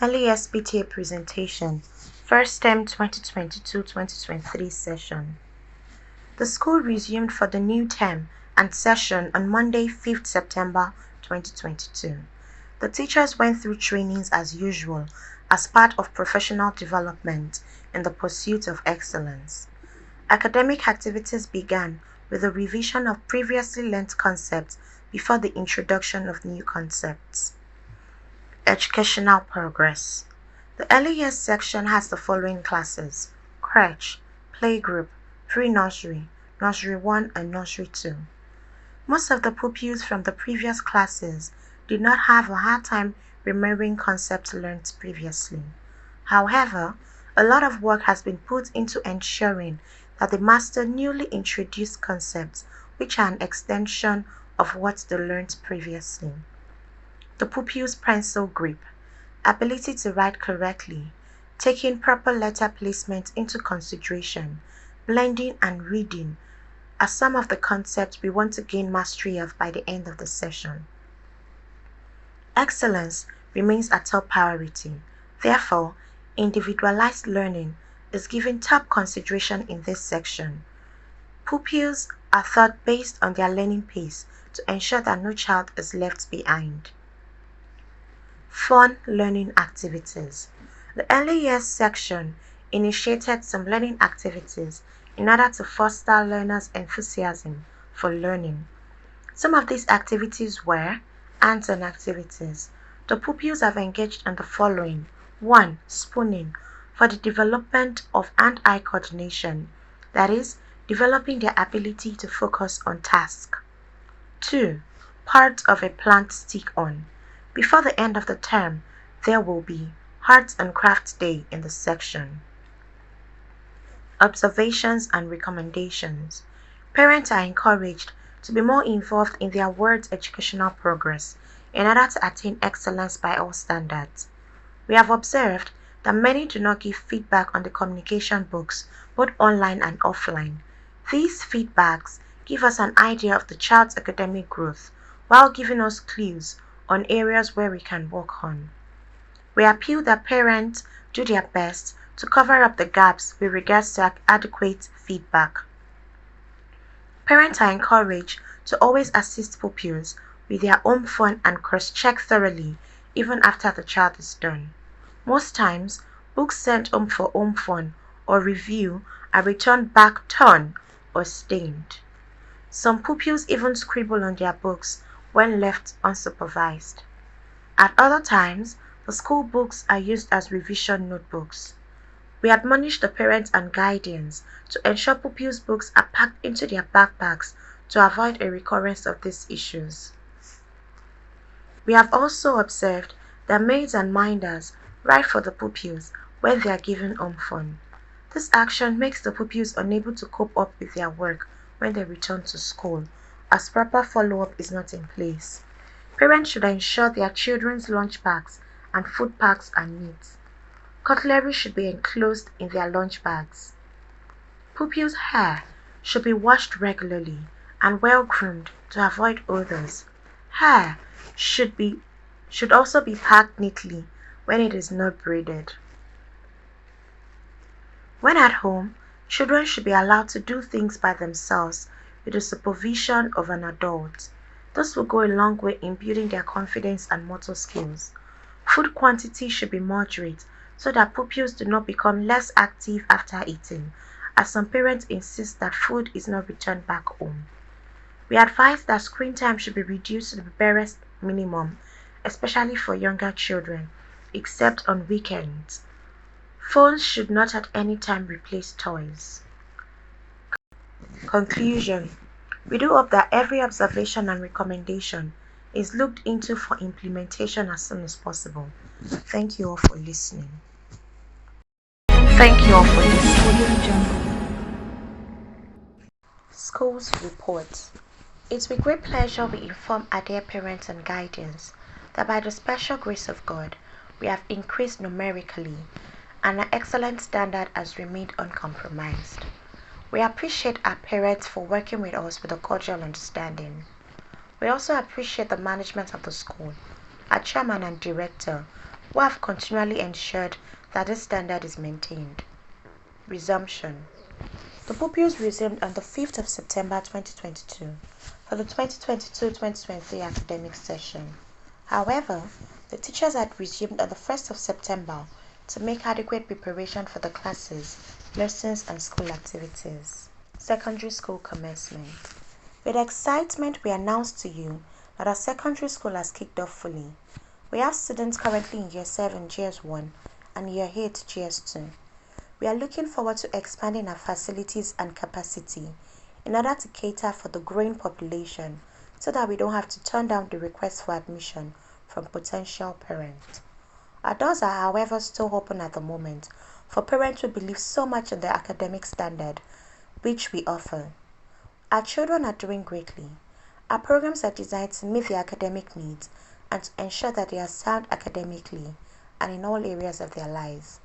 LESPTA presentation, first term 2022-2023 session. The school resumed for the new term and session on Monday, 5th September 2022. The teachers went through trainings as usual as part of professional development in the pursuit of excellence. Academic activities began with a revision of previously learnt concepts before the introduction of new concepts. Educational progress. The early years section has the following classes: crèche, playgroup, pre-nursery, nursery 1 and nursery 2. Most of the pupils from the previous classes did not have a hard time remembering concepts learned previously. However, a lot of work has been put into ensuring that they master newly introduced concepts which are an extension of what they learned previously. The pupil's pencil grip, ability to write correctly, taking proper letter placement into consideration, blending and reading are some of the concepts we want to gain mastery of by the end of the session. Excellence remains a top priority. Therefore, individualized learning is given top consideration in this section. Pupils are taught based on their learning pace to ensure that no child is left behind. Fun learning activities. The early years section initiated some learning activities in order to foster learners' enthusiasm for learning. Some of these activities were hands-on activities. The pupils have engaged in the following: 1. Spooning, for the development of hand-eye coordination, that is, developing their ability to focus on tasks. 2. Part of a plant stick-on. Before the end of the term, there will be Arts and Crafts Day in the section. Observations and recommendations. Parents are encouraged to be more involved in their ward's educational progress in order to attain excellence by all standards. We have observed that many do not give feedback on the communication books, both online and offline. These feedbacks give us an idea of the child's academic growth while giving us clues on areas where we can work on. We appeal that parents do their best to cover up the gaps with regards to adequate feedback. Parents are encouraged to always assist pupils with their home fun and cross-check thoroughly even after the child is done. Most times, books sent home for home fun or review are returned back torn or stained. Some pupils even scribble on their books when left unsupervised. At other times, the school books are used as revision notebooks. We admonish the parents and guardians to ensure pupils' books are packed into their backpacks to avoid a recurrence of these issues. We have also observed that maids and minders write for the pupils when they are given home fun. This action makes the pupils unable to cope up with their work when they return to school, as proper follow-up is not in place. Parents should ensure their children's lunch bags and food packs are neat. Cutlery should be enclosed in their lunch bags. Pupils' hair should be washed regularly and well groomed to avoid odors. Hair should also be packed neatly when it is not braided. When at home, children should be allowed to do things by themselves with the supervision of an adult. This will go a long way in building their confidence and motor skills. Food quantity should be moderate so that pupils do not become less active after eating, as some parents insist that food is not returned back home. We advise that screen time should be reduced to the barest minimum, especially for younger children, except on weekends. Phones should not at any time replace toys. Conclusion. We do hope that every observation and recommendation is looked into for implementation as soon as possible. Thank you all for listening. Schools report. It's with great pleasure we inform our dear parents and guardians that by the special grace of God, we have increased numerically and our excellent standard has remained uncompromised. We appreciate our parents for working with us with a cordial understanding. We also appreciate the management of the school, our chairman and director, who have continually ensured that this standard is maintained. Resumption. The pupils resumed on the 5th of September 2022 for the 2022-2023 academic session. However, the teachers had resumed on the 1st of September to make adequate preparation for the classes, lessons, and school activities. Secondary school commencement. With excitement, we announce to you that our secondary school has kicked off fully. We have students currently in Year 7 GS1 and Year 8 GS2. We are looking forward to expanding our facilities and capacity in order to cater for the growing population so that we don't have to turn down the request for admission from potential parents. Our doors are, however, still open at the moment for parents who believe so much in the academic standard which we offer. Our children are doing greatly. Our programs are designed to meet their academic needs and to ensure that they are sound academically and in all areas of their lives.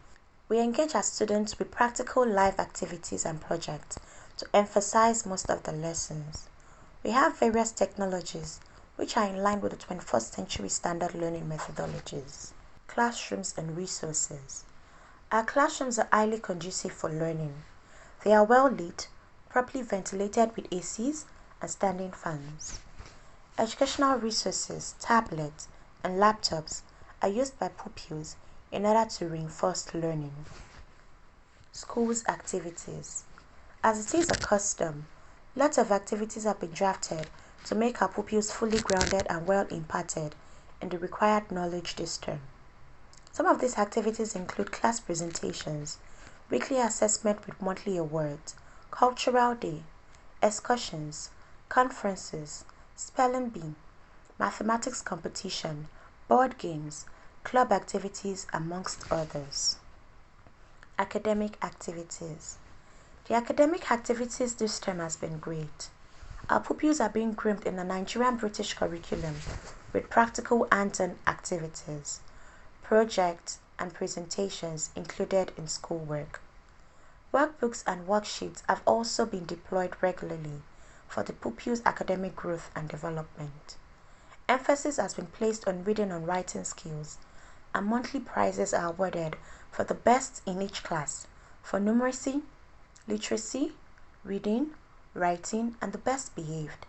We engage our students with practical live activities and projects to emphasize most of the lessons. We have various technologies which are in line with the 21st century standard learning methodologies. Classrooms and resources. Our classrooms are highly conducive for learning. They are well lit, properly ventilated with ACs and standing fans. Educational resources, tablets, and laptops are used by pupils in order to reinforce learning. Schools activities. As it is a custom, lots of activities have been drafted to make our pupils fully grounded and well imparted in the required knowledge this term. Some of these activities include class presentations, weekly assessment with monthly awards, cultural day, excursions, conferences, spelling bee, mathematics competition, board games, club activities, amongst others. Academic activities. The academic activities this term has been great. Our pupils are being groomed in the Nigerian-British curriculum with practical hands-on activities, projects, and presentations included in schoolwork. Workbooks and worksheets have also been deployed regularly for the pupils' academic growth and development. Emphasis has been placed on reading and writing skills, and monthly prizes are awarded for the best in each class for numeracy, literacy, reading, writing, and the best behaved.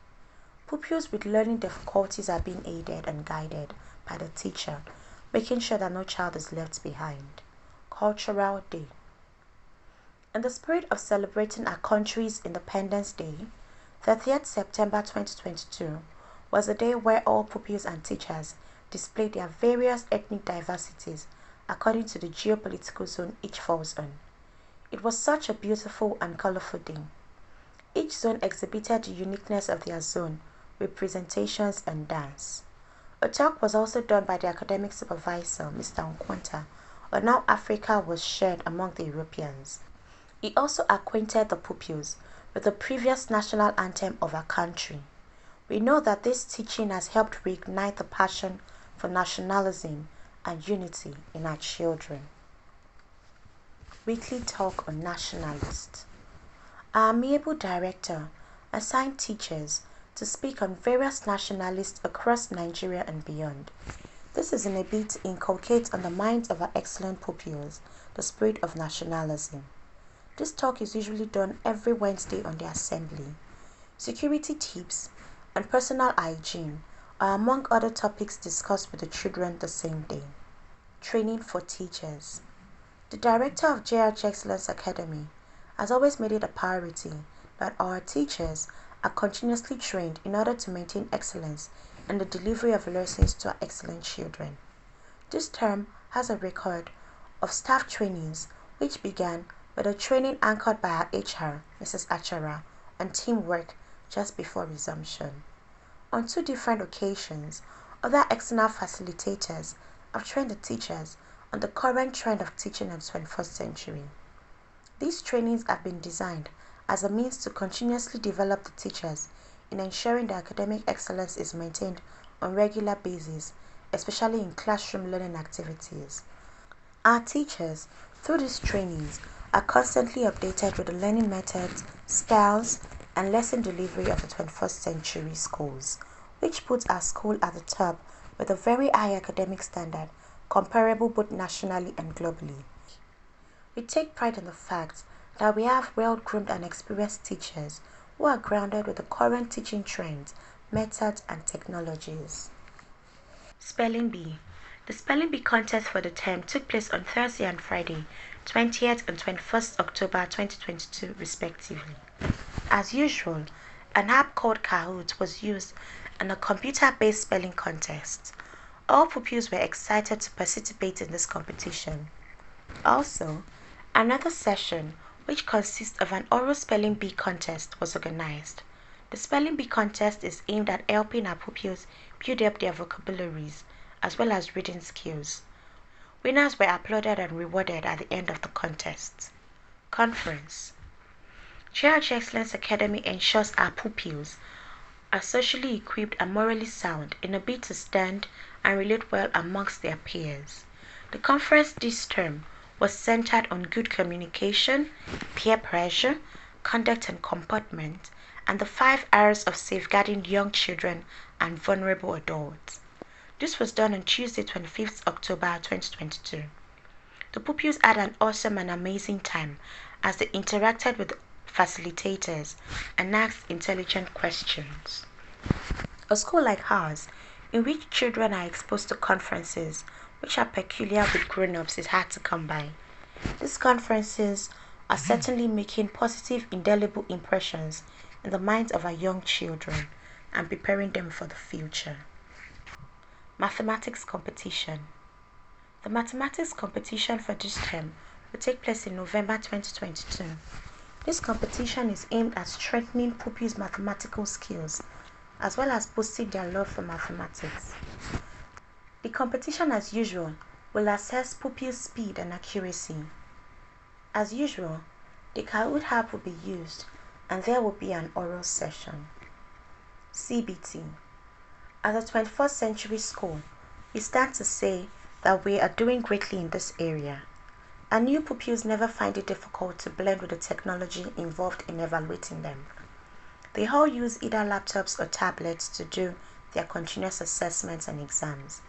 Pupils with learning difficulties are being aided and guided by the teacher, making sure that no child is left behind. Cultural Day. In the spirit of celebrating our country's Independence Day, 30th September 2022 was a day where all pupils and teachers displayed their various ethnic diversities according to the geopolitical zone each falls on. It was such a beautiful and colorful day. Each zone exhibited the uniqueness of their zone with presentations and dance. A talk was also done by the academic supervisor, Mr. Nkwanta, on how Africa was shared among the Europeans. He also acquainted the pupils with the previous national anthem of our country. We know that this teaching has helped reignite the passion for nationalism and unity in our children. Weekly talk on nationalists. Our amiable director assigned teachers to speak on various nationalists across Nigeria and beyond. This is in a bid to inculcate on the minds of our excellent pupils the spirit of nationalism. This talk is usually done every Wednesday on the assembly. Security tips and personal hygiene are among other topics discussed with the children the same day. Training for teachers. The director of JRG Excellence Academy has always made it a priority that our teachers are continuously trained in order to maintain excellence in the delivery of lessons to our excellent children. This term has a record of staff trainings which began with a training anchored by our HR, Mrs. Achara, on teamwork just before resumption. On 2 different occasions, other external facilitators have trained the teachers on the current trend of teaching in the 21st century. These trainings have been designed as a means to continuously develop the teachers in ensuring that academic excellence is maintained on a regular basis, especially in classroom learning activities. Our teachers, through these trainings, are constantly updated with the learning methods, styles, and lesson delivery of the 21st century schools, which puts our school at the top with a very high academic standard comparable both nationally and globally. We take pride in the fact that we have well-groomed and experienced teachers who are grounded with the current teaching trends, methods, and technologies. Spelling Bee. The Spelling Bee contest for the term took place on Thursday and Friday, 20th and 21st October 2022 respectively. As usual, an app called Kahoot was used in a computer-based spelling contest. All pupils were excited to participate in this competition. Also, another session, which consists of an oral spelling bee contest, was organized. The spelling bee contest is aimed at helping our pupils build up their vocabularies as well as reading skills. Winners were applauded and rewarded at the end of the contest. Conference. JRG Excellence Academy ensures our pupils are socially equipped and morally sound in a bid to stand and relate well amongst their peers. The conference this term was centered on good communication, peer pressure, conduct and comportment, and the 5 R's of safeguarding young children and vulnerable adults. This was done on Tuesday, 25th October 2022. The pupils had an awesome and amazing time as they interacted with facilitators and asked intelligent questions. A school like ours, in which children are exposed to conferences which are peculiar with grown-ups, is hard to come by. These conferences are certainly making positive, indelible impressions in the minds of our young children and preparing them for the future. Mathematics competition. The mathematics competition for this term will take place in November 2022. This competition is aimed at strengthening pupils' mathematical skills as well as boosting their love for mathematics. The competition, as usual, will assess pupils' speed and accuracy. As usual, the Kahoot app will be used and there will be an oral session. CBT. As a 21st century school, we stand to say that we are doing greatly in this area. Our new pupils never find it difficult to blend with the technology involved in evaluating them. They all use either laptops or tablets to do their continuous assessments and exams.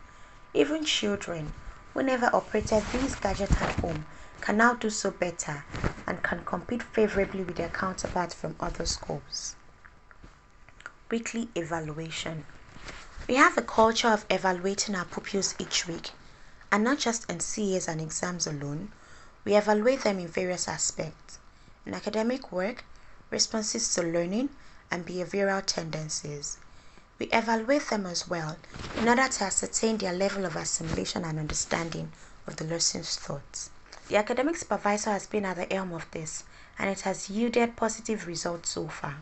Even children who never operated these gadgets at home can now do so better and can compete favorably with their counterparts from other schools. Weekly evaluation. We have a culture of evaluating our pupils each week, and not just in CAs and exams alone. We evaluate them in various aspects: in academic work, responses to learning, and behavioral tendencies. We evaluate them as well in order to ascertain their level of assimilation and understanding of the lessons taught. The academic supervisor has been at the helm of this, and it has yielded positive results so far.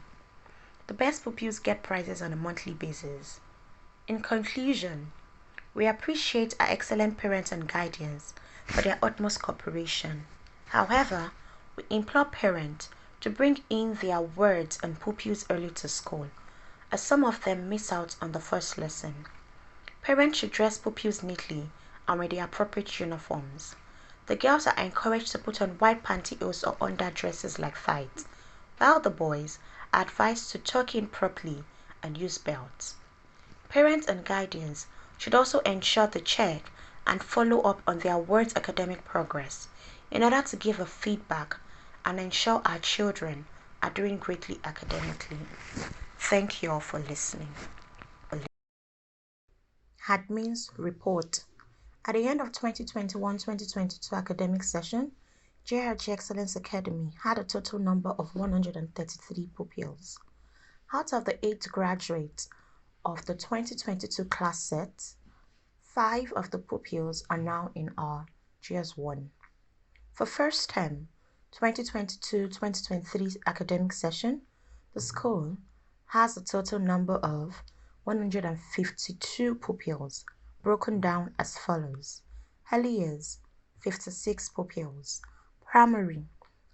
The best pupils get prizes on a monthly basis. In conclusion, we appreciate our excellent parents and guardians for their utmost cooperation. However, we implore parents to bring in their words and pupils early to school, as some of them miss out on the first lesson. Parents should dress pupils neatly and with the appropriate uniforms. The girls are encouraged to put on white pantyhose or underdresses like tights, while the boys are advised to tuck in properly and use belts. Parents and guardians should also ensure to check and follow up on their ward's academic progress in order to give a feedback and ensure our children are doing greatly academically. Thank you all for listening. Admin's report. At the end of 2021-2022 academic session, JRG Excellence Academy had a total number of 133 pupils. Out of the 8 graduates of the 2022 class set, 5 of the pupils are now in our GS1. For first term 2022-2023 academic session, the school has a total number of 152 pupils, broken down as follows: early years 56 pupils, primary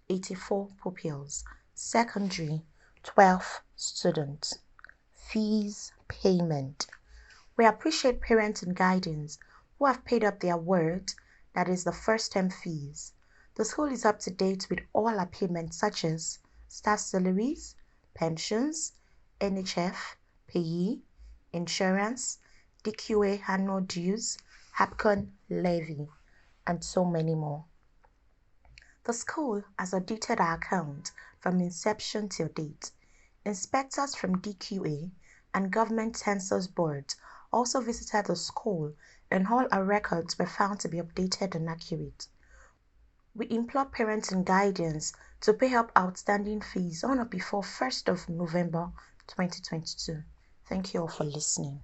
84 pupils, secondary 12 students. Fees payment. We appreciate parents and guardians who have paid up their word, that is the first term fees. The school is up to date with all our payments such as staff salaries, pensions, NHF, payee, insurance, DQA annual dues, Hapcon levy, and so many more. The school has audited our account from inception till date. Inspectors from DQA and Government Census Board also visited the school, and all our records were found to be updated and accurate. We implore parents and guardians to pay up outstanding fees on or before 1st of November 2022. Thank you all for listening.